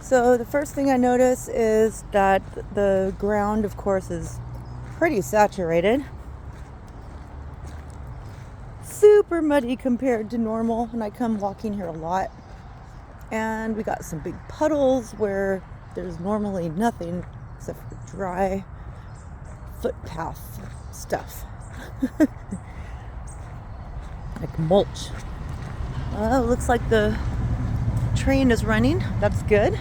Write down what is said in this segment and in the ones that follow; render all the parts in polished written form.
So the first thing I notice is that the ground, of course, is pretty saturated. Super muddy compared to normal, and I come walking here a lot. And we got some big puddles where there's normally nothing except for dry footpath stuff. Like mulch. Oh, looks like the train is running. That's good.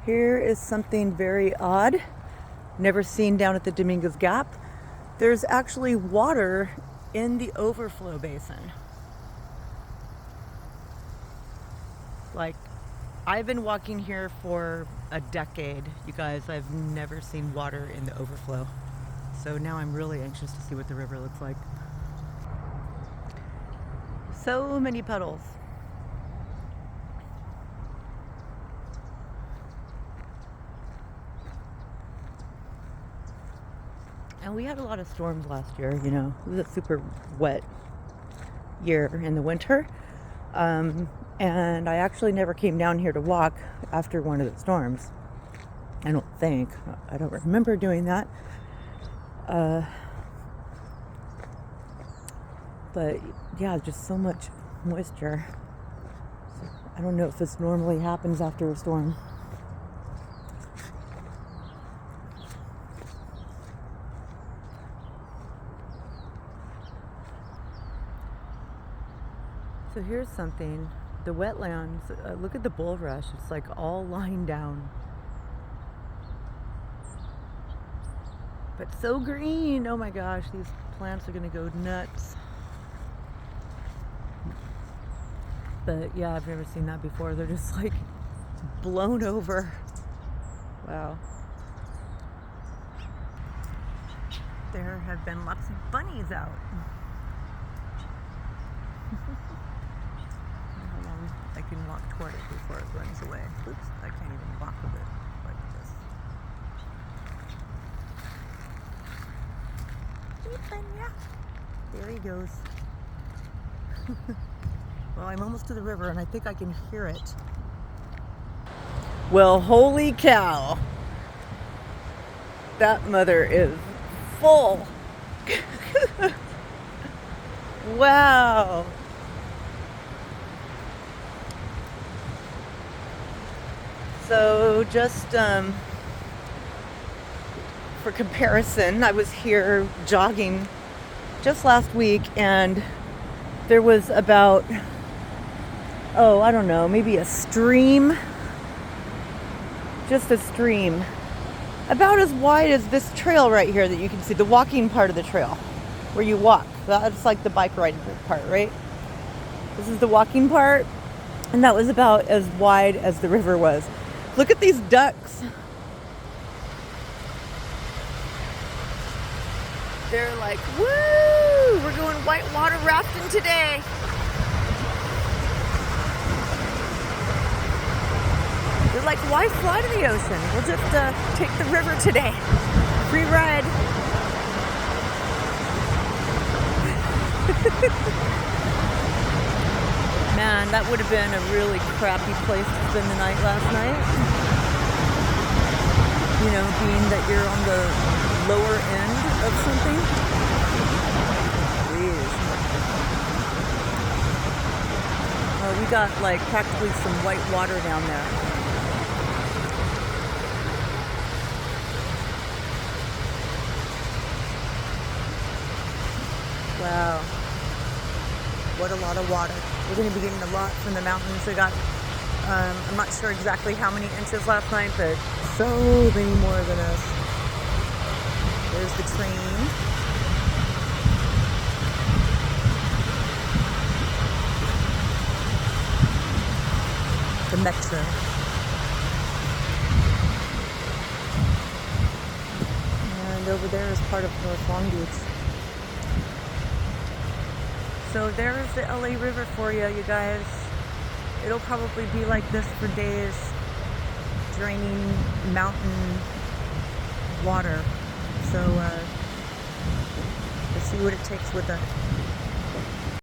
Here is something very odd, never seen down at the Dominguez Gap. There's actually water in the overflow basin. Like, I've been walking here for a decade, you guys. I've never seen water in the overflow. So now I'm really anxious to see what the river looks like. So many puddles. And we had a lot of storms last year, you know. It was a super wet year in the winter. And I actually never came down here to walk after one of the storms. I don't think. I don't remember doing that. But yeah, just so much moisture. I don't know if this normally happens after a storm. So here's something. The wetlands, look at the bulrush. It's like all lying down. But so green. Oh my gosh, these plants are gonna go nuts. But yeah, I've never seen that before. They're just like blown over. Wow. There have been lots of bunnies out. I can walk toward it before it runs away. Oops, I can't even walk with it like this. Yeah. There he goes. Well, I'm almost to the river and I think I can hear it. Well, holy cow. That mother is full. Wow. So just for comparison, I was here jogging just last week and there was about, I don't know, maybe a stream, just a stream, about as wide as this trail right here that you can see, the walking part of the trail where you walk. That's like the bike riding part, right? This is the walking part, and that was about as wide as the river was. Look at these ducks. They're like, woo, we're going whitewater rafting today. They're like, why fly to the ocean? We'll just take the river today. Free ride. Man, that would have been a really crappy place to spend the night last night. You know, being that you're on the lower end of something. Jeez. Oh, we got like practically some white water down there. Wow. What a lot of water. We're going to be getting a lot from the mountains. We got, I'm not sure exactly how many inches last night, but so many more than us. There's the train. The metro. And over there is part of North Long Beach. So there's the LA River for you, you guys. It'll probably be like this for days, draining mountain water. So see what it takes with a